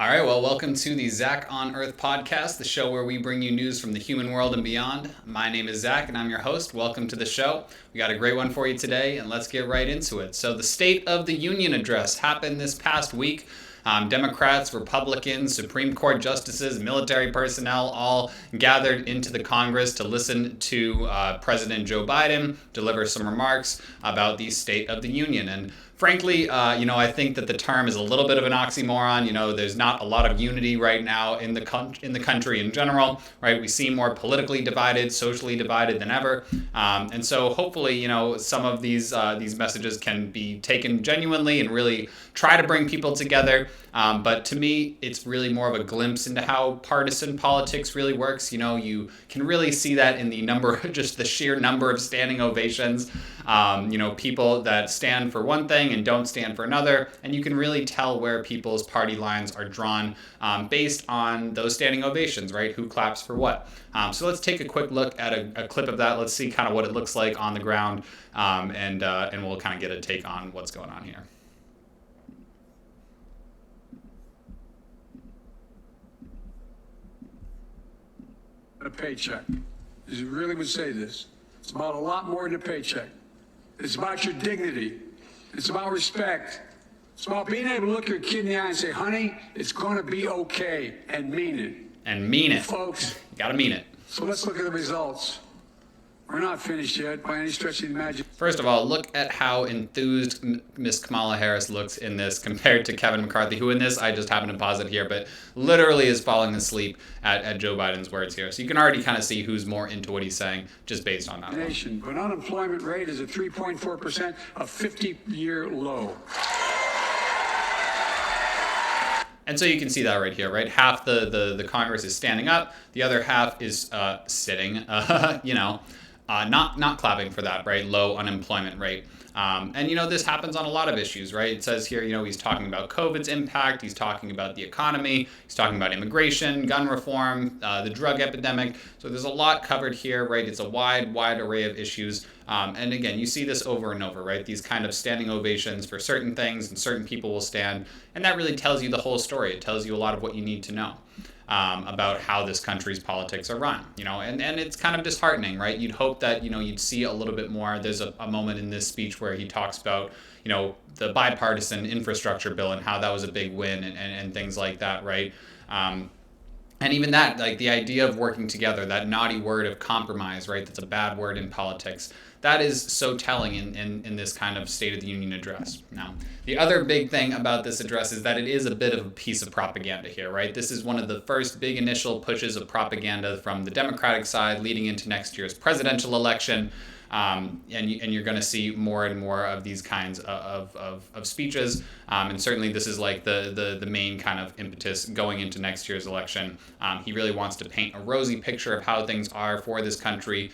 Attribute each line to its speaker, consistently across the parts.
Speaker 1: All right, well, welcome to the Zach on Earth podcast, the show where we bring you news from the human world and beyond. My name is Zach, and I'm your host. Welcome to the show. We got a great one for you today, and let's get right into it. So the State of the Union address happened this past week. Democrats, Republicans, Supreme Court justices, military personnel all gathered into the Congress to listen to President Joe Biden deliver some remarks about the State of the Union. And frankly, I think that the term is a little bit of an oxymoron. There's not a lot of unity right now in the country in general, right? We seem more politically divided, socially divided than ever, and so hopefully, some of these messages can be taken genuinely and really try to bring people together. But to me, it's really more of a glimpse into how partisan politics really works. You can really see that in the number, just the sheer number of standing ovations. People that stand for one thing and don't stand for another, and you can really tell where people's party lines are drawn based on those standing ovations, right? Who claps for what? So let's take a quick look at a clip of that. Let's see kind of what it looks like on the ground, and we'll kind of get a take on what's going on here.
Speaker 2: A paycheck. You really would say this. It's about a lot more than a paycheck. It's about your dignity. It's about respect. It's about being able to look your kid in the eye and say, honey, it's going to be okay, and mean it.
Speaker 1: And mean it.
Speaker 2: Folks.
Speaker 1: You gotta mean it.
Speaker 2: So let's look at the results. We're not finished yet by any stretch of the imagination.
Speaker 1: First of all, look at how enthused Miss Kamala Harris looks in this compared to Kevin McCarthy, who in this, I just happen to pause it here, but literally is falling asleep at Joe Biden's words here. So you can already kind of see who's more into what he's saying just based on that.
Speaker 2: But unemployment rate is at 3.4%, a 50-year low.
Speaker 1: And so you can see that right here, right? Half the Congress is standing up, the other half is sitting, not clapping for that, right? Low unemployment rate. This happens on a lot of issues, right? It says here, he's talking about COVID's impact. He's talking about the economy. He's talking about immigration, gun reform, the drug epidemic. So there's a lot covered here, right? It's a wide array of issues. And again, you see this over and over, right? These kind of standing ovations for certain things, and certain people will stand. And that really tells you the whole story. It tells you a lot of what you need to know. About how this country's politics are run, and it's kind of disheartening, right? You'd hope that, you'd see a little bit more. There's a moment in this speech where he talks about, the bipartisan infrastructure bill and how that was a big win and things like that, right? And even that, like the idea of working together, that naughty word of compromise, right? That's a bad word in politics. That is so telling in this kind of State of the Union address. Now, the other big thing about this address is that it is a bit of a piece of propaganda here, right? This is one of the first big initial pushes of propaganda from the Democratic side leading into next year's presidential election. And you're going to see more and more of these kinds of speeches. And certainly this is like the main kind of impetus going into next year's election. He really wants to paint a rosy picture of how things are for this country,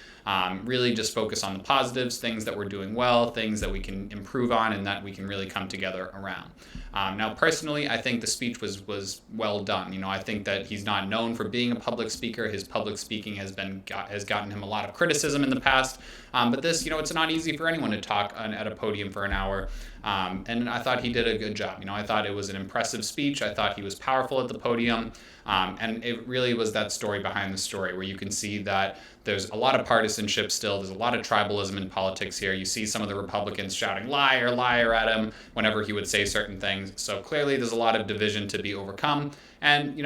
Speaker 1: really just focus on the positives, things that we're doing well, things that we can improve on, and that we can really come together around. Now, personally, I think the speech was well done. I think that he's not known for being a public speaker. His public speaking has gotten him a lot of criticism in the past. But this, it's not easy for anyone to talk at a podium for an hour. And I thought he did a good job. I thought it was an impressive speech. I thought he was powerful at the podium. And it really was that story behind the story where you can see that there's a lot of partisanship still. There's a lot of tribalism in politics here. You see some of the Republicans shouting liar, liar at him whenever he would say certain things. So clearly there's a lot of division to be overcome. And,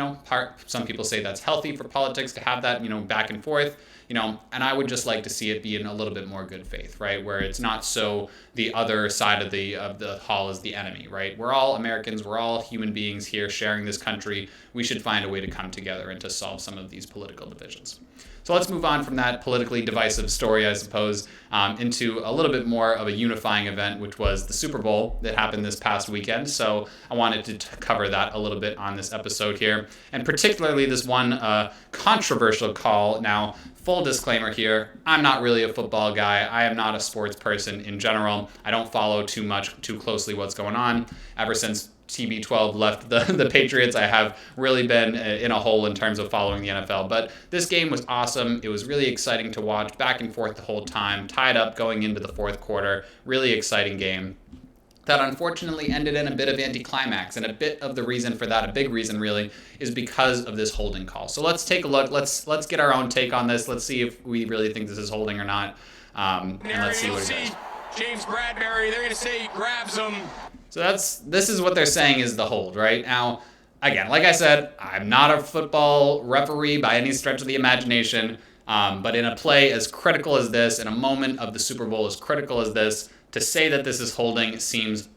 Speaker 1: some people say that's healthy for politics to have that, back and forth. And I would just like to see it be in a little bit more good faith, right? Where it's not so the other side of the hall is the enemy, right? We're all Americans. We're all human beings here sharing this country. We should find a way to come together and to solve some of these political divisions. So let's move on from that politically divisive story, I suppose, into a little bit more of a unifying event, which was the Super Bowl that happened this past weekend. So I wanted to cover that a little bit on this episode here, and particularly this one controversial call. Now, full disclaimer here, I'm not really a football guy. I am not a sports person in general. I don't follow too closely what's going on. Ever since TB12 left the Patriots, I have really been in a hole in terms of following the NFL. But this game was awesome. It was really exciting to watch, back and forth the whole time, tied up going into the fourth quarter. Really exciting game. that unfortunately ended in a bit of anticlimax. And a bit of the reason for that, a big reason really, is because of this holding call. So let's take a look. Let's get our own take on this. Let's see if we really think this is holding or not. And let's see what it is.
Speaker 3: James Bradbury, they're going to say he grabs him.
Speaker 1: So this is what they're saying is the hold, right? Now, again, like I said, I'm not a football referee by any stretch of the imagination, but in a play as critical as this, in a moment of the Super Bowl as critical as this, to say that this is holding seems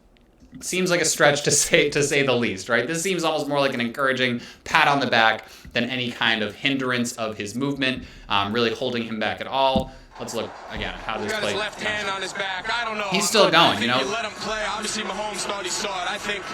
Speaker 1: like a stretch to say the least, right? This seems almost more like an encouraging pat on the back than any kind of hindrance of his movement, really holding him back at all. Let's look again at how this play.
Speaker 3: His left hand on his back. I don't know.
Speaker 1: He's still going, you know.
Speaker 3: You let him play. Obviously, Mahomes thought he saw it. I think.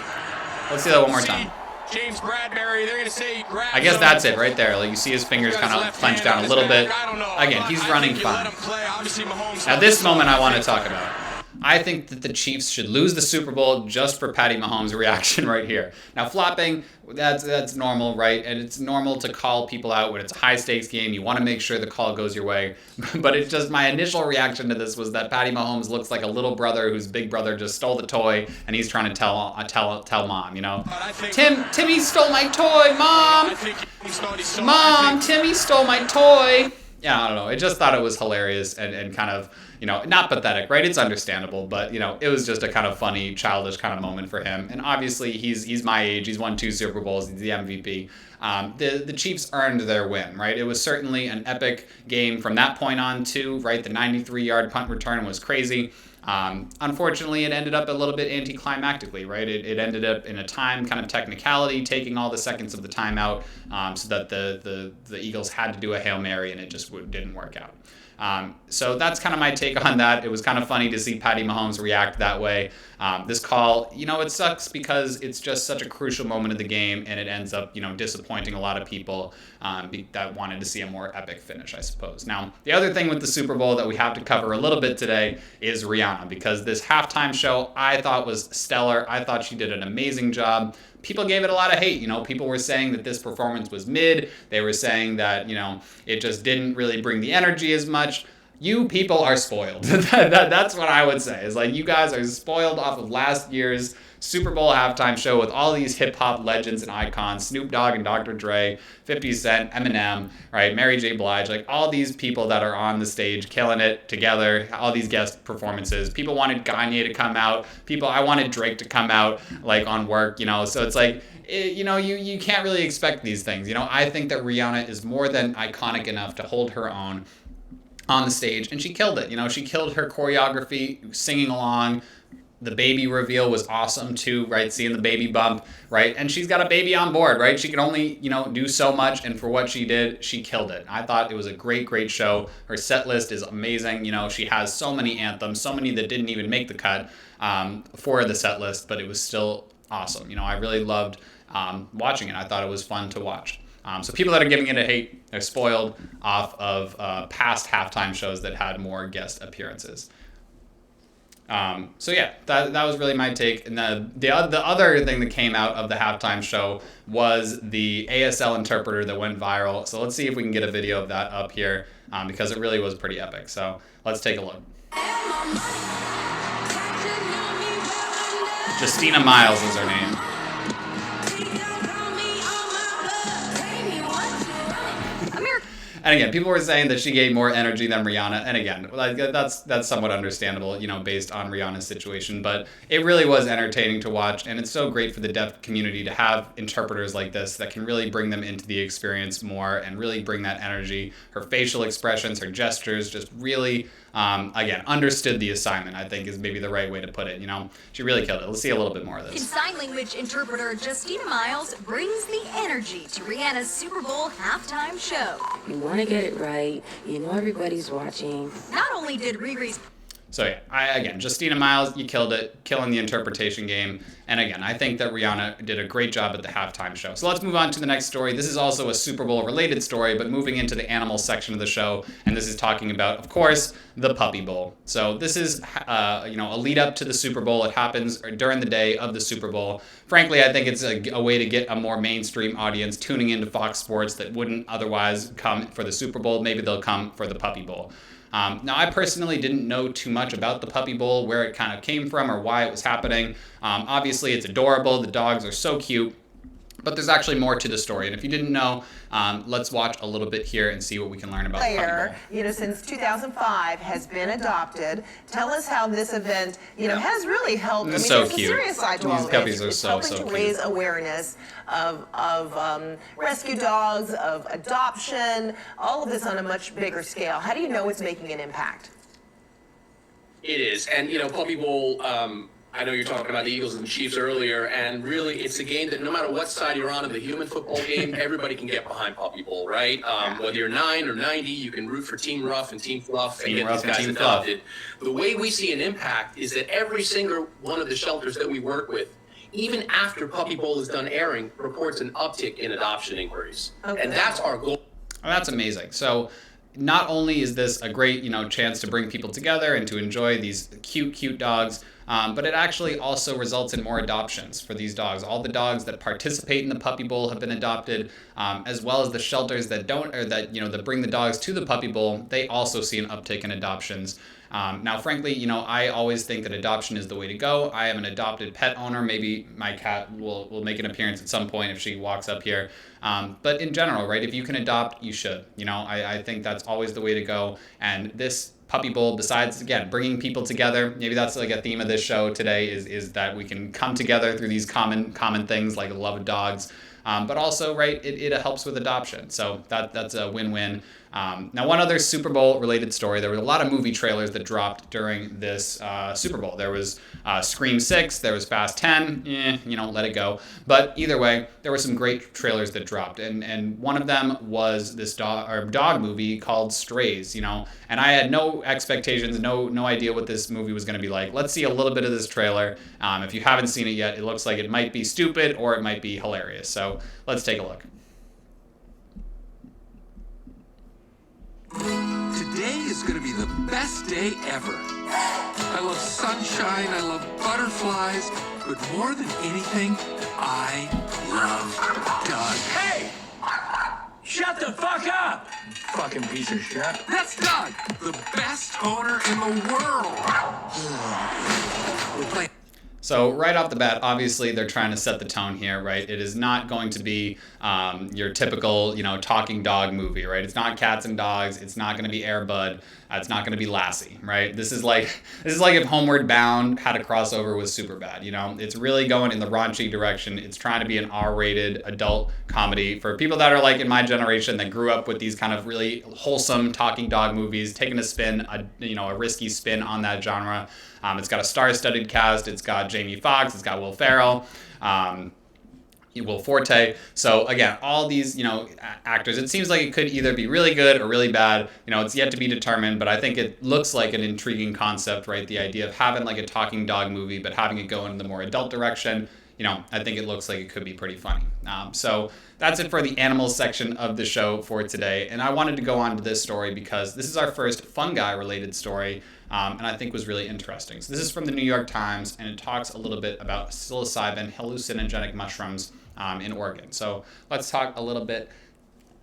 Speaker 1: Let's see that one more time.
Speaker 3: James Bradbury, they're going to say he grabs
Speaker 1: I guess
Speaker 3: him.
Speaker 1: that's it right there. Like you see his fingers kind of clenched down a little bit. Again, he's running fine. At this moment, I want to talk about. I think that the Chiefs should lose the Super Bowl just for Patty Mahomes' reaction right here. Now, flopping, that's normal, right? And it's normal to call people out when it's a high-stakes game. You want to make sure the call goes your way. But it's just my initial reaction to this was that Patty Mahomes looks like a little brother whose big brother just stole the toy, and he's trying to tell mom, you know? Timmy stole my toy, Mom! Mom, Timmy stole my toy! Yeah, I don't know. I just thought it was hilarious and kind of, you know, not pathetic, right? It's understandable, but, you know, it was just a kind of funny, childish kind of moment for him. And obviously, he's my age. He's won 2 Super Bowls. He's the MVP. The Chiefs earned their win, right? It was certainly an epic game from that point on, too, right? The 93-yard punt return was crazy. Unfortunately, it ended up a little bit anticlimactically, right? It ended up in a time kind of technicality, taking all the seconds of the timeout, so that the Eagles had to do a Hail Mary, and it just didn't work out. So that's kind of my take on that. It was kind of funny to see Patty Mahomes react that way. This call, you know, it sucks because it's just such a crucial moment of the game, and it ends up, you know, disappointing a lot of people that wanted to see a more epic finish, I suppose. Now, the other thing with the Super Bowl that we have to cover a little bit today is Rihanna, because this halftime show I thought was stellar. I thought she did an amazing job. People gave it a lot of hate. You know, people were saying that this performance was mid. They were saying that, you know, it just didn't really bring the energy as much. You people are spoiled. That's what I would say. Is like, you guys are spoiled off of last year's Super Bowl halftime show with all these hip-hop legends and icons, Snoop Dogg and Dr. Dre, 50 Cent, Eminem, right, Mary J. Blige, like all these people that are on the stage killing it together, all these guest performances. People wanted Kanye to come out. I wanted Drake to come out, like, on work, you know, so it's like, you know, you can't really expect these things. You know, I think that Rihanna is more than iconic enough to hold her own on the stage, and she killed it. You know, she killed her choreography, singing along. The baby reveal was awesome too, right? Seeing the baby bump, right? And she's got a baby on board, right? She can only, you know, do so much, and for what she did, she killed it. I thought it was a great, great show. Her set list is amazing. You know, she has so many anthems, so many that didn't even make the cut for the set list, but it was still awesome. You know, I really loved watching it. I thought it was fun to watch. So people that are giving it a hate, they're spoiled off of past halftime shows that had more guest appearances. So yeah, that was really my take. And the other thing that came out of the halftime show was the ASL interpreter that went viral. So let's see if we can get a video of that up here, because it really was pretty epic. So let's take a look. Justina Miles is her name. And again, people were saying that she gave more energy than Rihanna. And again, like, that's somewhat understandable, you know, based on Rihanna's situation. But it really was entertaining to watch. And it's so great for the deaf community to have interpreters like this that can really bring them into the experience more and really bring that energy. Her facial expressions, her gestures, just really, again, understood the assignment, I think is maybe the right way to put it. You know, she really killed it. Let's see a little bit more of this.
Speaker 4: Sign language interpreter Justina Miles brings the energy to Rihanna's Super Bowl halftime show.
Speaker 5: You want to get it right. You know everybody's watching.
Speaker 4: Not only did Riri's...
Speaker 1: So yeah, again, Justina Miles, you killed it, killing the interpretation game. And again, I think that Rihanna did a great job at the halftime show. So let's move on to the next story. This is also a Super Bowl related story, but moving into the animal section of the show. And this is talking about, of course, the Puppy Bowl. So this is, you know, a lead up to the Super Bowl. It happens during the day of the Super Bowl. Frankly, I think it's a way to get a more mainstream audience tuning into Fox Sports that wouldn't otherwise come for the Super Bowl. Maybe they'll come for the Puppy Bowl. Now, I personally didn't know too much about the puppy bowl, where it kind of came from or why it was happening. Obviously, it's adorable. The dogs are so cute. But there's actually more to the story. And if you didn't know, let's watch a little bit here and see what we can learn about the puppy bowl.
Speaker 6: Since 2005 has been adopted. Tell us how this event, has really helped. I mean,
Speaker 1: So
Speaker 6: there's
Speaker 1: cute.
Speaker 6: a serious side to
Speaker 1: These
Speaker 6: all of
Speaker 1: puppies
Speaker 6: this.
Speaker 1: are
Speaker 6: It's
Speaker 1: so
Speaker 6: helping to
Speaker 1: cute.
Speaker 6: raise awareness of rescue dogs, of adoption, all of this on a much bigger scale. How do you know it's making an impact?
Speaker 7: It is. And, Puppy Bowl, I know you're talking about the Eagles and the Chiefs earlier, and really it's a game that no matter what side you're on in the human football game, everybody can get behind Puppy Bowl, right? Whether you're 9 or 90, you can root for Team Rough and Team Fluff and get these guys adopted. The way we see an impact is that every single one of the shelters that we work with, even after Puppy Bowl is done airing, reports an uptick in adoption inquiries. Okay. And that's our goal.
Speaker 1: Oh, that's amazing. So not only is this a great, chance to bring people together and to enjoy these cute dogs, but it actually also results in more adoptions for these dogs. All the dogs that participate in the Puppy Bowl have been adopted, as well as the shelters that don't, or that bring the dogs to the Puppy Bowl. They also see an uptick in adoptions. Now, frankly, I always think that adoption is the way to go. I am an adopted pet owner. Maybe my cat will make an appearance at some point if she walks up here. But in general, right, if you can adopt, you should. I think that's always the way to go. And this Puppy Bowl, besides, again, bringing people together, maybe that's like a theme of this show today, is that we can come together through these common things like the love of dogs. But also, right, it helps with adoption. So that's a win-win. Now, one other Super Bowl related story, there were a lot of movie trailers that dropped during this Super Bowl. There was Scream 6, there was Fast 10, let it go. But either way, there were some great trailers that dropped. And one of them was this dog movie called Strays, and I had no expectations, no idea what this movie was going to be like. Let's see a little bit of this trailer. If you haven't seen it yet, it looks like it might be stupid or it might be hilarious. So let's take a look.
Speaker 8: Today is going to be the best day ever. I love sunshine, I love butterflies, but more than anything, I love Doug.
Speaker 2: Hey! Shut the fuck up!
Speaker 7: Fucking piece of shit.
Speaker 8: That's Doug, the best owner in the world. We're playing.
Speaker 1: So right off the bat, obviously they're trying to set the tone here, right? It is not going to be your typical, talking dog movie, right? It's not Cats and Dogs. It's not going to be Air Bud. It's not going to be Lassie, right? This is like if Homeward Bound had a crossover with Superbad. It's really going in the raunchy direction. It's trying to be an R-rated adult comedy for people that are like in my generation that grew up with these kind of really wholesome talking dog movies, taking a spin, a risky spin on that genre. It's got a star-studded cast. It's got Jamie Foxx. It's got Will Ferrell. Will Forte. So again, all these, actors, it seems like it could either be really good or really bad. It's yet to be determined, but I think it looks like an intriguing concept, right? The idea of having like a talking dog movie, but having it go in the more adult direction. I think it looks like it could be pretty funny. So that's it for the animals section of the show for today. And I wanted to go on to this story because this is our first fungi related story. And I think was really interesting. So this is from the New York Times, and it talks a little bit about psilocybin hallucinogenic mushrooms in Oregon. So let's talk a little bit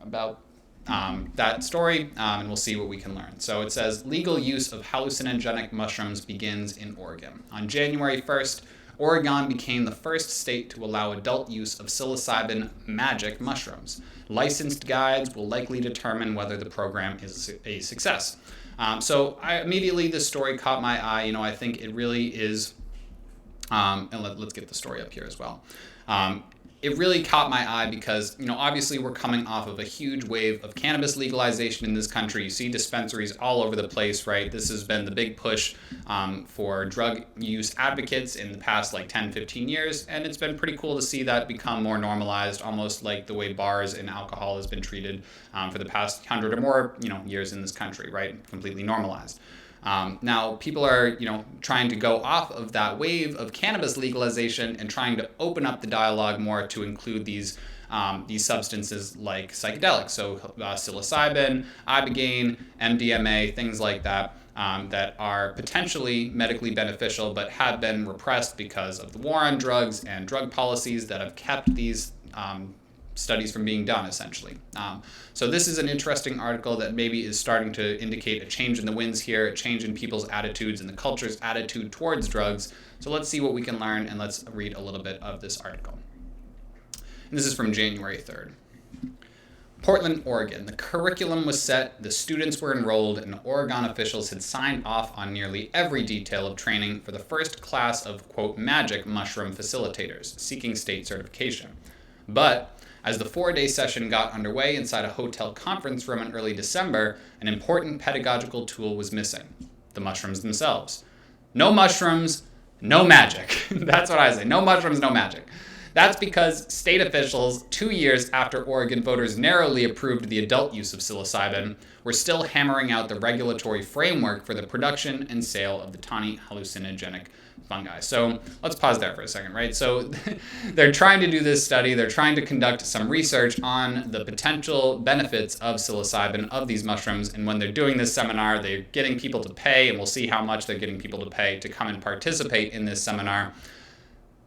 Speaker 1: about that story, and we'll see what we can learn. So it says, legal use of hallucinogenic mushrooms begins in Oregon. On January 1st, Oregon became the first state to allow adult use of psilocybin magic mushrooms. Licensed guides will likely determine whether the program is a success. So immediately this story caught my eye. I think it really is, and let's get the story up here as well. It really caught my eye because, obviously we're coming off of a huge wave of cannabis legalization in this country. You see dispensaries all over the place, right? This has been the big push for drug use advocates in the past 10, 15 years. And it's been pretty cool to see that become more normalized, almost like the way bars and alcohol has been treated for the past 100 or more, years in this country, right? Completely normalized. Now, people are, trying to go off of that wave of cannabis legalization and trying to open up the dialogue more to include these substances like psychedelics, so psilocybin, ibogaine, MDMA, things like that, that are potentially medically beneficial but have been repressed because of the war on drugs and drug policies that have kept these studies from being done, essentially. So this is an interesting article that maybe is starting to indicate a change in the winds here, a change in people's attitudes and the culture's attitude towards drugs. So let's see what we can learn, and let's read a little bit of this article. And this is from January 3rd. Portland, Oregon. The curriculum was set, the students were enrolled, and Oregon officials had signed off on nearly every detail of training for the first class of, quote, magic mushroom facilitators seeking state certification. But as the 4-day session got underway inside a hotel conference room in early December, an important pedagogical tool was missing: the mushrooms themselves. No mushrooms, no magic. That's what I say. No mushrooms, no magic. That's because state officials, 2 years after Oregon voters narrowly approved the adult use of psilocybin, were still hammering out the regulatory framework for the production and sale of the tawny hallucinogenic fungi. So let's pause there for a second, right? So they're trying to do this study. They're trying to conduct some research on the potential benefits of psilocybin, of these mushrooms. And when they're doing this seminar, they're getting people to pay, and we'll see how much they're getting people to pay to come and participate in this seminar.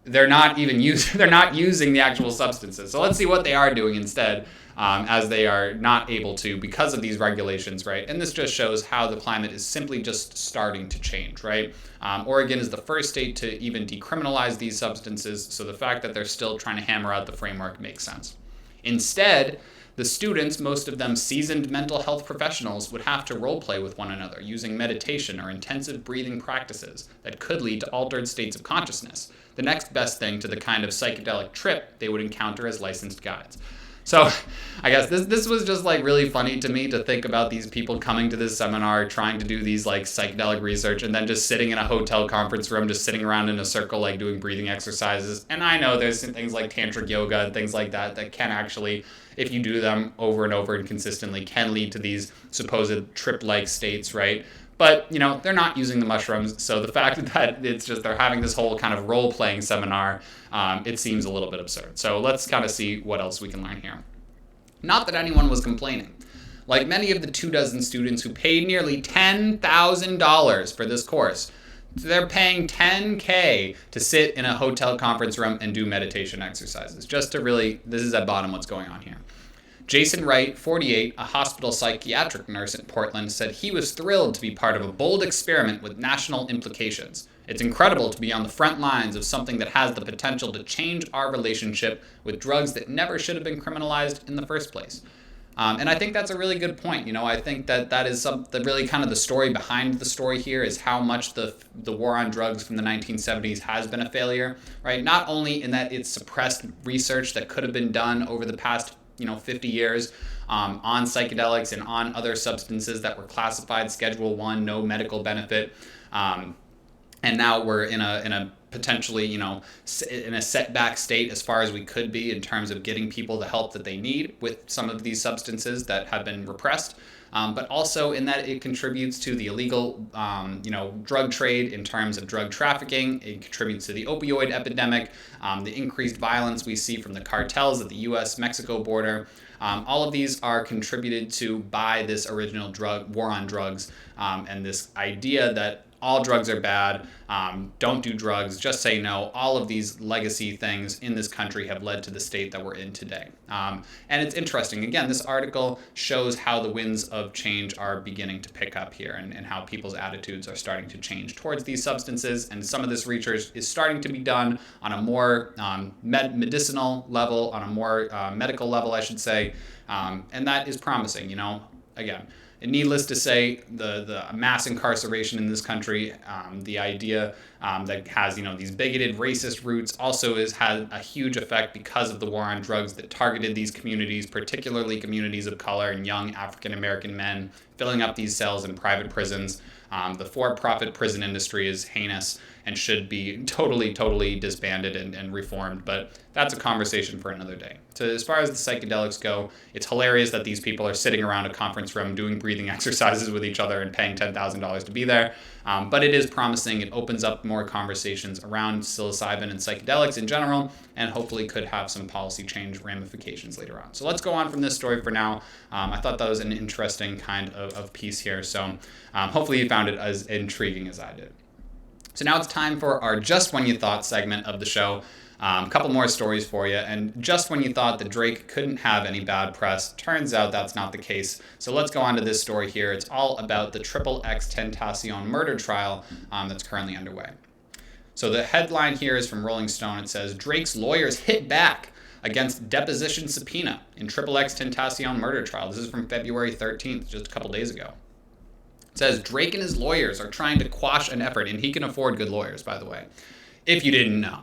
Speaker 1: They're not using the actual substances. So let's see what they are doing instead, as they are not able to because of these regulations, right? And this just shows how the climate is simply just starting to change, right? Oregon is the first state to even decriminalize these substances, so the fact that they're still trying to hammer out the framework makes sense. Instead, the students, most of them seasoned mental health professionals, would have to role play with one another using meditation or intensive breathing practices that could lead to altered states of consciousness, the next best thing to the kind of psychedelic trip they would encounter as licensed guides. So I guess this was just like really funny to me to think about these people coming to this seminar, trying to do these like psychedelic research, and then just sitting in a hotel conference room, just sitting around in a circle, like doing breathing exercises. And I know there's things like tantric yoga and things like that that can actually, if you do them over and over and consistently, can lead to these supposed trip-like states, right? But, you know, they're not using the mushrooms, so the fact that it's just they're having this whole kind of role-playing seminar, it seems a little bit absurd. So let's kind of see what else we can learn here. Not that anyone was complaining. Like many of the 24 students who paid nearly $10,000 for this course, they're paying $10K to sit in a hotel conference room and do meditation exercises. Just to really, this is at bottom what's going on here. Jason Wright, 48, a hospital psychiatric nurse in Portland, said he was thrilled to be part of a bold experiment with national implications. It's incredible to be on the front lines of something that has the potential to change our relationship with drugs that never should have been criminalized in the first place. And I think that's a really good point. You know, I think that is really kind of the story behind the story here is how much the war on drugs from the 1970s has been a failure, right? Not only in that it's suppressed research that could have been done over the past 50 years on psychedelics and on other substances that were classified Schedule I, no medical benefit. And now we're in a potentially, in a setback state as far as we could be in terms of getting people the help that they need with some of these substances that have been repressed. But also in that it contributes to the illegal, drug trade in terms of drug trafficking. It contributes to the opioid epidemic, the increased violence we see from the cartels at the U.S.-Mexico border. All of these are contributed to by this original war on drugs and this idea that all drugs are bad, don't do drugs, just say no. All of these legacy things in this country have led to the state that we're in today. And it's interesting. Again, this article shows how the winds of change are beginning to pick up here and how people's attitudes are starting to change towards these substances. And some of this research is starting to be done on a more medicinal level, on a more medical level, I should say. And that is promising, again. And needless to say, the mass incarceration in this country, the idea that has these bigoted, racist roots, also has had a huge effect because of the war on drugs that targeted these communities, particularly communities of color and young African American men, filling up these cells in private prisons. The for-profit prison industry is heinous and should be totally disbanded and reformed, but that's a conversation for another day. So as far as the psychedelics go, it's hilarious that these people are sitting around a conference room doing breathing exercises with each other and paying $10,000 to be there, but it is promising. It opens up more conversations around psilocybin and psychedelics in general, and hopefully could have some policy change ramifications later on. So let's go on from this story for now. I thought that was an interesting kind of piece here, so hopefully you found it as intriguing as I did. So now it's time for our Just When You Thought segment of the show. A couple more stories for you, and just when you thought that Drake couldn't have any bad press, turns out that's not the case. So let's go on to this story here. It's all about the XXXTentacion murder trial that's currently underway. So the headline here is from Rolling Stone. It says, Drake's lawyers hit back against deposition subpoena in XXXTentacion murder trial. This is from February 13th, just a couple days ago. It says, Drake and his lawyers are trying to quash an effort, and he can afford good lawyers, by the way, if you didn't know,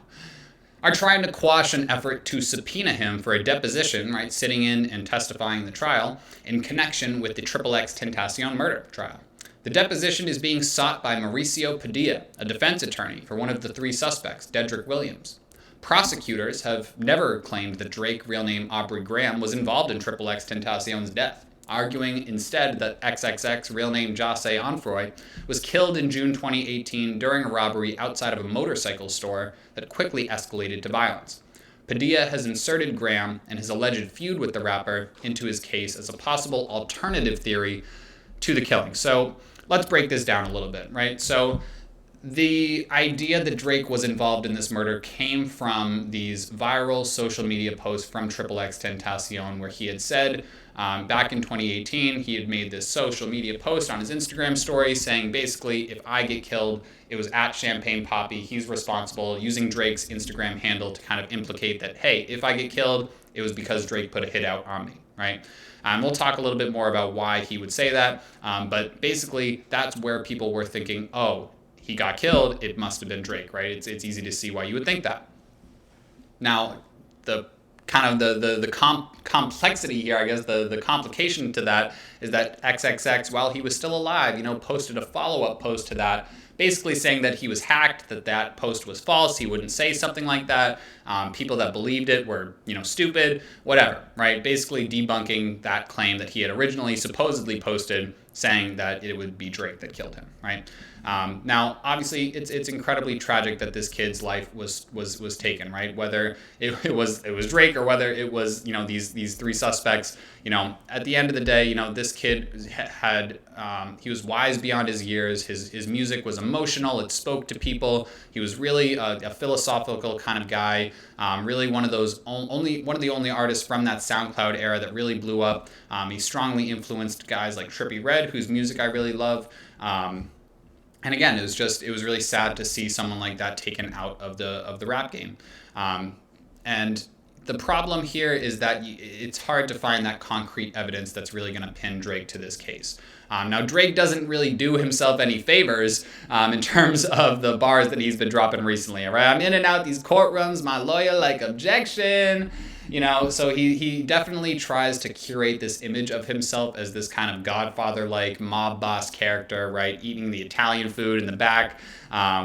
Speaker 1: are trying to quash an effort to subpoena him for a deposition, right, sitting in and testifying in the trial in connection with the XXXTentacion murder trial. The deposition is being sought by Mauricio Padilla, a defense attorney for one of the three suspects, Dedrick Williams. Prosecutors have never claimed that Drake, real name Aubrey Graham, was involved in XXXTentacion's death, arguing instead that XXX, real name Jose Onfroy, was killed in June 2018 during a robbery outside of a motorcycle store that quickly escalated to violence. Padilla has inserted Graham and his alleged feud with the rapper into his case as a possible alternative theory to the killing. So let's break this down a little bit, right? So the idea that Drake was involved in this murder came from these viral social media posts from XXXTentacion, where he had said back in 2018, he had made this social media post on his Instagram story saying basically, if I get killed, it was at Champagne Poppy. He's responsible, using Drake's Instagram handle to kind of implicate that, hey, if I get killed, it was because Drake put a hit out on me, right? We'll talk a little bit more about why he would say that, but basically that's where people were thinking, oh, he got killed, it must have been Drake, right? It's easy to see why you would think that. Now, the kind of the complexity here, I guess, the complication to that is that XXX, while he was still alive, posted a follow-up post to that, basically saying that he was hacked, that post was false, he wouldn't say something like that, people that believed it were, stupid, whatever, right? Basically debunking that claim that he had originally supposedly posted saying that it would be Drake that killed him, right? Now, obviously, it's incredibly tragic that this kid's life was taken, right? Whether it was Drake or whether it was these three suspects. At the end of the day, this kid had he was wise beyond his years. His music was emotional. It spoke to people. He was really a philosophical kind of guy. Really one of the only artists from that SoundCloud era that really blew up. He strongly influenced guys like Trippie Redd, whose music I really love. And again, it was really sad to see someone like that taken out of the rap game. And the problem here is that it's hard to find that concrete evidence that's really going to pin Drake to this case. Now, Drake doesn't really do himself any favors in terms of the bars that he's been dropping recently. Right? I'm in and out these courtrooms, my lawyer like objection. So he definitely tries to curate this image of himself as this kind of Godfather-like mob boss character, right? Eating the Italian food in the back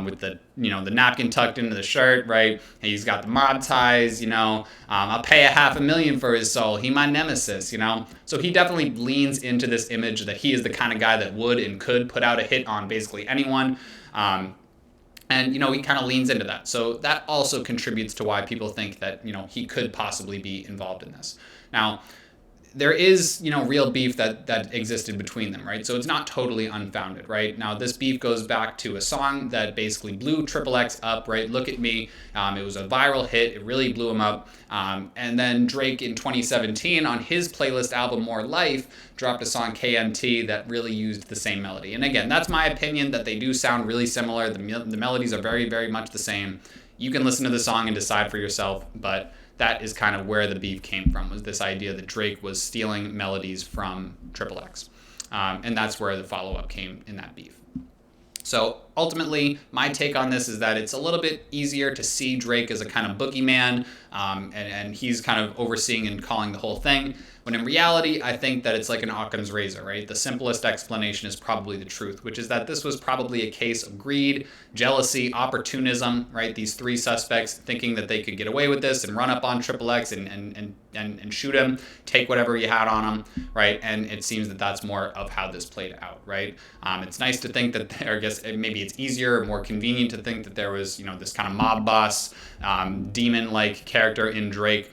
Speaker 1: with the napkin tucked into the shirt, right? And he's got the mob ties, I'll pay $500,000 for his soul. He my nemesis, So he definitely leans into this image that he is the kind of guy that would and could put out a hit on basically anyone. And, he kind of leans into that. So that also contributes to why people think that, he could possibly be involved in this. Now, there is, real beef that existed between them, right? So it's not totally unfounded, right? Now, this beef goes back to a song that basically blew XXX up, right? Look at Me. It was a viral hit. It really blew him up. And then Drake in 2017 on his playlist album More Life dropped a song KMT that really used the same melody. And again, that's my opinion, that they do sound really similar. The melodies are very, very much the same. You can listen to the song and decide for yourself, but that is kind of where the beef came from, was this idea that Drake was stealing melodies from XXX. And that's where the follow-up came in that beef. So ultimately, my take on this is that it's a little bit easier to see Drake as a kind of boogeyman, and he's kind of overseeing and calling the whole thing. When in reality, I think that it's like an Occam's razor, right? The simplest explanation is probably the truth, which is that this was probably a case of greed, jealousy, opportunism, right? These three suspects thinking that they could get away with this and run up on XXX and shoot him, take whatever he had on him, right? And it seems that that's more of how this played out, right? It's nice to think that, or I guess maybe it's easier or more convenient to think that there was, this kind of mob boss, demon-like character in Drake.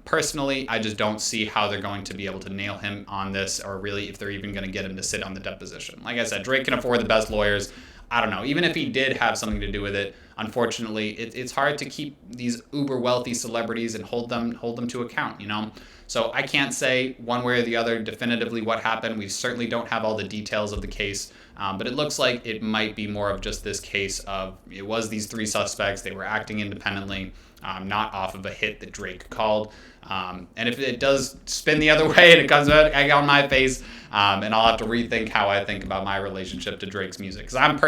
Speaker 1: Personally, I just don't see how they're going to be able to nail him on this, or really if they're even going to get him to sit on the deposition. Like I said, Drake can afford the best lawyers. I don't know. Even if he did have something to do with it, unfortunately, it's hard to keep these uber wealthy celebrities and hold them to account, you know? So I can't say one way or the other definitively what happened. We certainly don't have all the details of the case, but it looks like it might be more of just this case of it was these three suspects. They were acting independently, not off of a hit that Drake called. And if it does spin the other way and it comes out egg on my face, and I'll have to rethink how I think about my relationship to Drake's music. Because I'm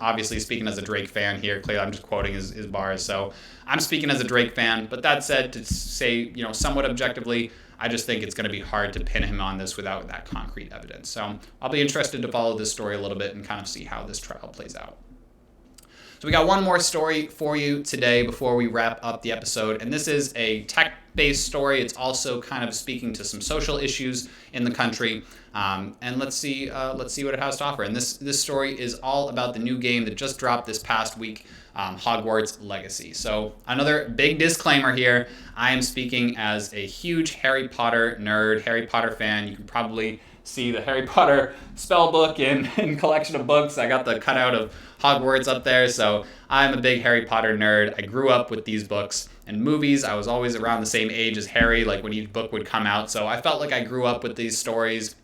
Speaker 1: obviously speaking as a Drake fan here. Clearly, I'm just quoting his bars. So I'm speaking as a Drake fan. But that said, to say, somewhat objectively, I just think it's going to be hard to pin him on this without that concrete evidence. So I'll be interested to follow this story a little bit and kind of see how this trial plays out. So we got one more story for you today before we wrap up the episode, and this is a tech-based story. It's also kind of speaking to some social issues in the country, and let's see what it has to offer. And this story is all about the new game that just dropped this past week, Hogwarts Legacy. So another big disclaimer here: I am speaking as a huge Harry Potter nerd, Harry Potter fan. You can probably see the Harry Potter spell book and collection of books. I got the cutout of Hogwarts up there, so I'm a big Harry Potter nerd. I grew up with these books and movies. I was always around the same age as Harry, like when each book would come out, so I felt like I grew up with these stories.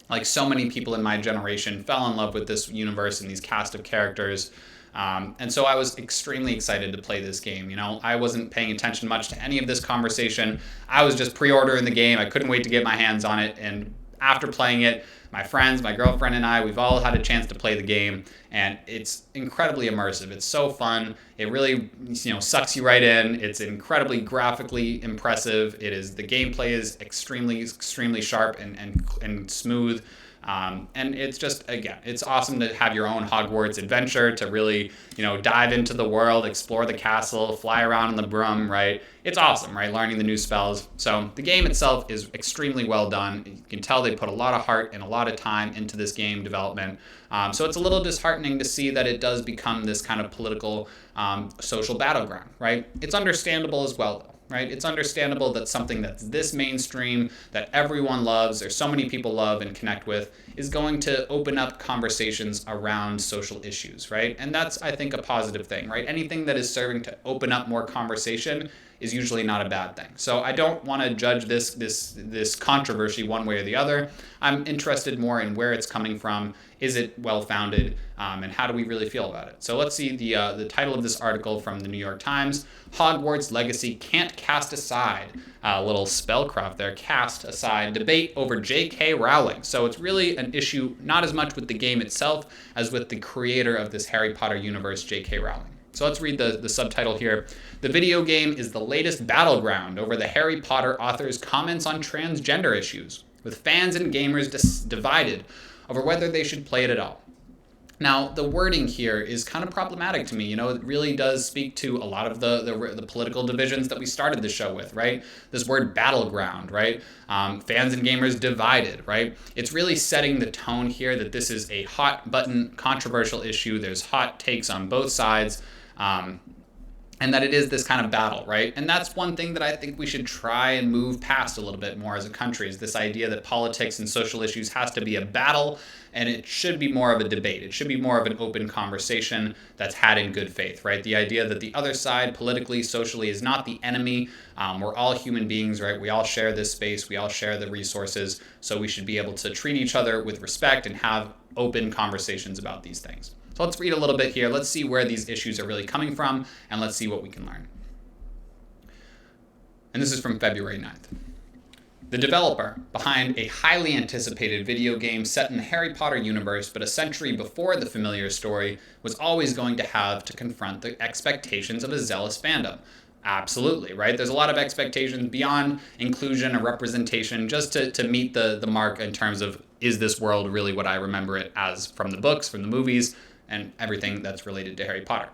Speaker 1: Like so many people in my generation fell in love with this universe and these cast of characters. And so I was extremely excited to play this game. I wasn't paying attention much to any of this conversation. I was just pre-ordering the game. I couldn't wait to get my hands on it, and after playing it, my friends, my girlfriend and I, we've all had a chance to play the game, and it's incredibly immersive. It's so fun. It really, sucks you right in. It's incredibly graphically impressive. The gameplay is extremely, extremely sharp and smooth. And it's just, again, it's awesome to have your own Hogwarts adventure, to really, dive into the world, explore the castle, fly around in the broom, right? It's awesome, right? Learning the new spells. So the game itself is extremely well done. You can tell they put a lot of heart and a lot of time into this game development. So it's a little disheartening to see that it does become this kind of political, social battleground, right? It's understandable as well, though. Right? It's understandable that something that's this mainstream, that everyone loves, or so many people love and connect with, is going to open up conversations around social issues, right? And that's, I think, a positive thing, right? Anything that is serving to open up more conversation is usually not a bad thing. So I don't want to judge this controversy one way or the other. I'm interested more in where it's coming from. Is it well-founded? And how do we really feel about it? So let's see the title of this article from the New York Times: Hogwarts Legacy Can't Cast Aside. A little spellcraft there, cast aside. Debate over J.K. Rowling. So it's really an issue not as much with the game itself as with the creator of this Harry Potter universe, J.K. Rowling. So let's read the subtitle here. The video game is the latest battleground over the Harry Potter author's comments on transgender issues, with fans and gamers divided over whether they should play it at all. Now, the wording here is kind of problematic to me. It really does speak to a lot of the political divisions that we started the show with, right? This word battleground, right? Fans and gamers divided, right? It's really setting the tone here that this is a hot button controversial issue. There's hot takes on both sides. And that it is this kind of battle, right? And that's one thing that I think we should try and move past a little bit more as a country, is this idea that politics and social issues has to be a battle, and it should be more of a debate. It should be more of an open conversation that's had in good faith, right? The idea that the other side, politically, socially, is not the enemy. We're all human beings, right? We all share this space. We all share the resources. So we should be able to treat each other with respect and have open conversations about these things. So let's read a little bit here. Let's see where these issues are really coming from, and let's see what we can learn. And this is from February 9th. The developer behind a highly anticipated video game set in the Harry Potter universe, but a century before the familiar story, was always going to have to confront the expectations of a zealous fandom. Absolutely, right? There's a lot of expectations beyond inclusion or representation, just to meet the mark in terms of, is this world really what I remember it as from the books, from the movies, and everything that's related to Harry Potter.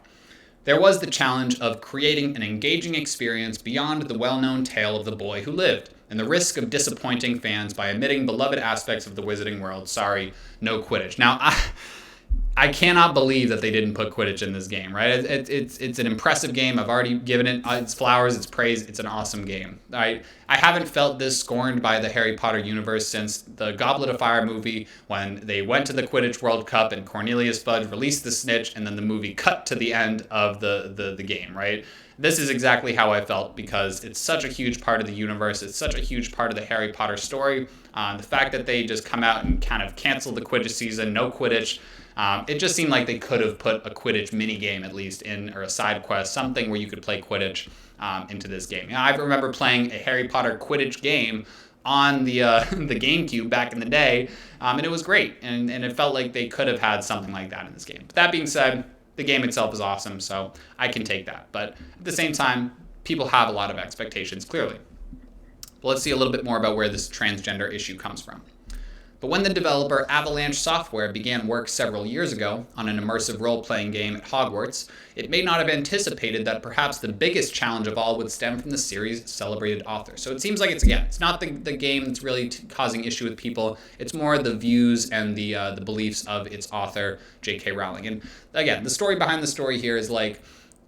Speaker 1: There was the challenge of creating an engaging experience beyond the well-known tale of the boy who lived, and the risk of disappointing fans by omitting beloved aspects of the wizarding world. Sorry, no Quidditch. Now, I cannot believe that they didn't put Quidditch in this game, right? It's an impressive game. I've already given it its flowers, its praise. It's an awesome game. I haven't felt this scorned by the Harry Potter universe since the Goblet of Fire movie, when they went to the Quidditch World Cup and Cornelius Fudge released the snitch, and then the movie cut to the end of the game, right? This is exactly how I felt, because it's such a huge part of the universe. It's such a huge part of the Harry Potter story. The fact that they just come out and kind of cancel the Quidditch season, no Quidditch. It just seemed like they could have put a Quidditch minigame at least in, or a side quest, something where you could play Quidditch into this game. I remember playing a Harry Potter Quidditch game on the the GameCube back in the day, and it was great, and it felt like they could have had something like that in this game. But that being said, the game itself is awesome, so I can take that. But at the same time, people have a lot of expectations, clearly. But let's see a little bit more about where this transgender issue comes from. But when the developer Avalanche Software began work several years ago on an immersive role-playing game at Hogwarts, it may not have anticipated that perhaps the biggest challenge of all would stem from the series' celebrated author. So it seems like it's not the game that's really causing issue with people. It's more the views and the beliefs of its author, J.K. Rowling. And again, the story behind the story here is like,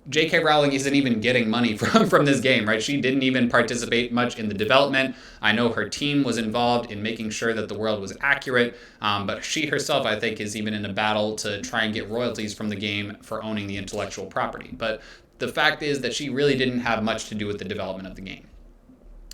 Speaker 1: J.K. Rowling isn't even getting money from this game, right? She didn't even participate much in the development. I know her team was involved in making sure that the world was accurate, but she herself, I think, is even in a battle to try and get royalties from the game for owning the intellectual property. But the fact is that she really didn't have much to do with the development of the game.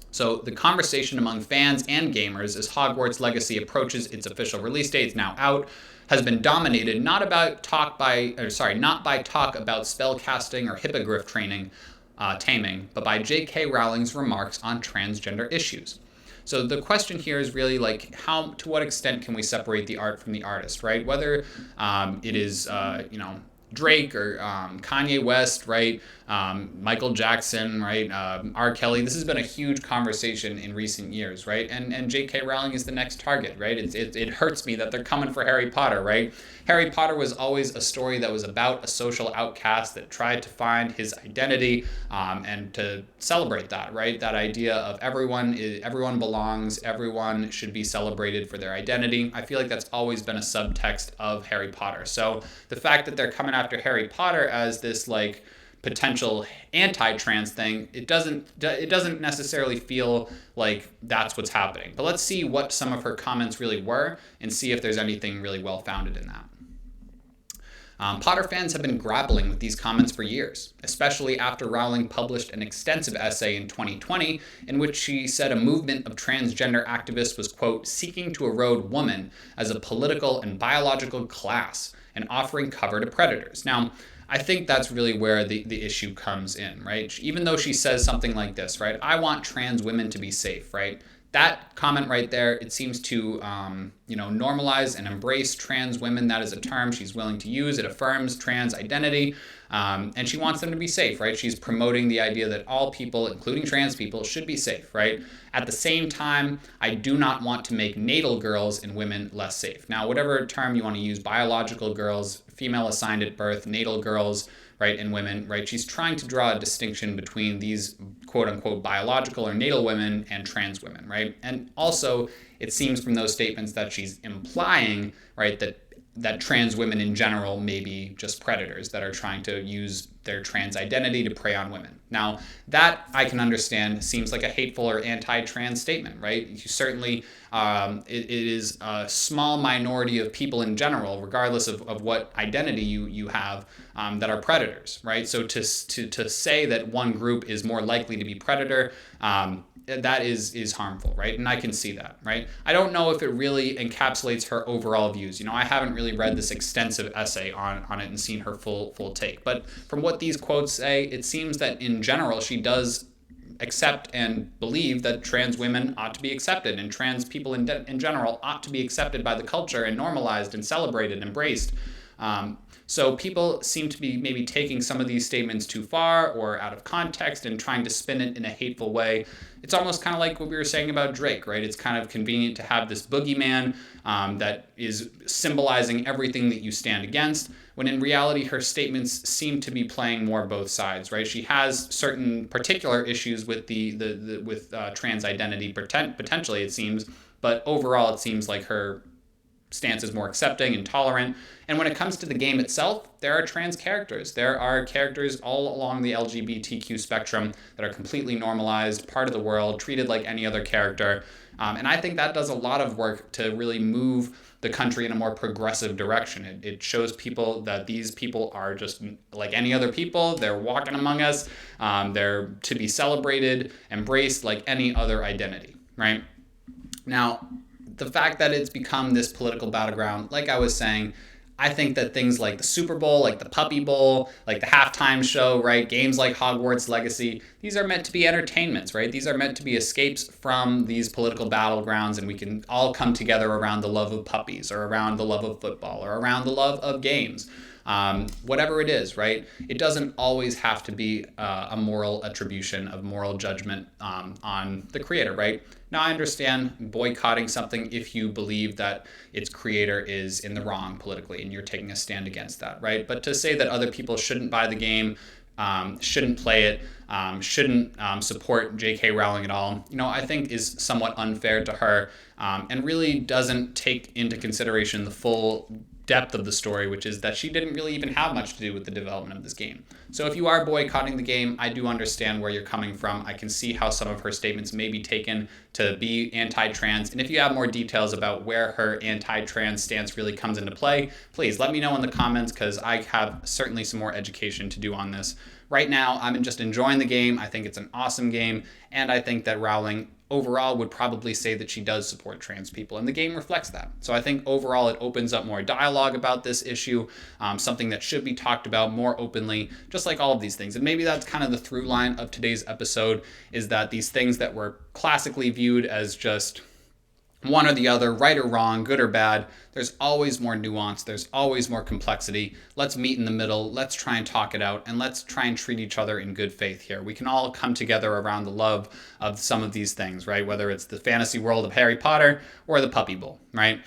Speaker 1: So the conversation among fans and gamers as Hogwarts Legacy approaches its official release date, it's now out, has been dominated not by talk about spellcasting or hippogriff taming, but by J.K. Rowling's remarks on transgender issues. So the question here is really like, to what extent can we separate the art from the artist, right? Whether it is Drake or Kanye West, right? Michael Jackson, right? R. Kelly. This has been a huge conversation in recent years, right? And J.K. Rowling is the next target, right? It hurts me that they're coming for Harry Potter, right? Harry Potter was always a story that was about a social outcast that tried to find his identity and to celebrate that, right? That idea of everyone belongs, everyone should be celebrated for their identity. I feel like that's always been a subtext of Harry Potter. So the fact that they're coming after Harry Potter as this like potential anti-trans thing, it doesn't necessarily feel like that's what's happening. But let's see what some of her comments really were and see if there's anything really well-founded in that. Potter fans have been grappling with these comments for years, especially after Rowling published an extensive essay in 2020 in which she said a movement of transgender activists was, quote, seeking to erode woman as a political and biological class and offering cover to predators. Now, I think that's really where the issue comes in, right? Even though she says something like this, right? I want trans women to be safe, right? That comment right there, it seems to, normalize and embrace trans women. That is a term she's willing to use. It affirms trans identity, and she wants them to be safe, right? She's promoting the idea that all people, including trans people, should be safe, right? At the same time, I do not want to make natal girls and women less safe. Now, whatever term you want to use, biological girls, female assigned at birth, natal girls, right, and women, right? She's trying to draw a distinction between these quote-unquote biological or natal women and trans women, right? And also, it seems from those statements that she's implying, right, that trans women in general may be just predators that are trying to use their trans identity to prey on women. Now, that I can understand seems like a hateful or anti-trans statement, right? You certainly, it is a small minority of people in general, regardless of what identity you have, that are predators, right? So to say that one group is more likely to be predator, that is harmful, right? And I can see that, right? I don't know if it really encapsulates her overall views. I haven't really read this extensive essay on it and seen her full take. But from what these quotes say, it seems that in general, she does accept and believe that trans women ought to be accepted and trans people in general ought to be accepted by the culture and normalized and celebrated, embraced. So people seem to be maybe taking some of these statements too far or out of context and trying to spin it in a hateful way. It's almost kind of like what we were saying about Drake, right? It's kind of convenient to have this boogeyman that is symbolizing everything that you stand against, when in reality her statements seem to be playing more both sides, right? She has certain particular issues with with trans identity, potentially it seems, but overall it seems like her stance is more accepting and tolerant. And when it comes to the game itself, there are trans characters. There are characters all along the LGBTQ spectrum that are completely normalized, part of the world, treated like any other character. And I think that does a lot of work to really move the country in a more progressive direction. It shows people that these people are just like any other people. They're walking among us. They're to be celebrated, embraced like any other identity, right? Now, the fact that it's become this political battleground, like I was saying, I think that things like the Super Bowl, like the Puppy Bowl, like the halftime show, right? Games like Hogwarts Legacy, these are meant to be entertainments, right? These are meant to be escapes from these political battlegrounds, and we can all come together around the love of puppies, or around the love of football, or around the love of games. Whatever it is, right? It doesn't always have to be a moral attribution of moral judgment on the creator, right? Now, I understand boycotting something if you believe that its creator is in the wrong politically and you're taking a stand against that, right? But to say that other people shouldn't buy the game, shouldn't play it, shouldn't support J.K. Rowling at all, I think is somewhat unfair to her, and really doesn't take into consideration the full depth of the story, which is that she didn't really even have much to do with the development of this game. So if you are boycotting the game, I do understand where you're coming from. I can see how some of her statements may be taken to be anti-trans. And if you have more details about where her anti-trans stance really comes into play, please let me know in the comments, because I have certainly some more education to do on this. Right now, I'm just enjoying the game. I think it's an awesome game, and I think that Rowling overall would probably say that she does support trans people, and the game reflects that. So I think overall it opens up more dialogue about this issue, something that should be talked about more openly, just like all of these things. And maybe that's kind of the through line of today's episode, is that these things that were classically viewed as just one or the other, right or wrong, good or bad, there's always more nuance, there's always more complexity. Let's meet in the middle, let's try and talk it out, and let's try and treat each other in good faith here. We can all come together around the love of some of these things, right? Whether it's the fantasy world of Harry Potter or the Puppy Bowl, right?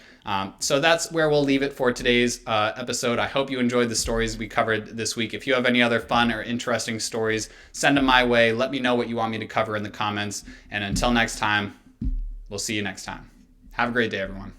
Speaker 1: So that's where we'll leave it for today's episode. I hope you enjoyed the stories we covered this week. If you have any other fun or interesting stories, send them my way. Let me know what you want me to cover in the comments. And until next time, we'll see you next time. Have a great day, everyone.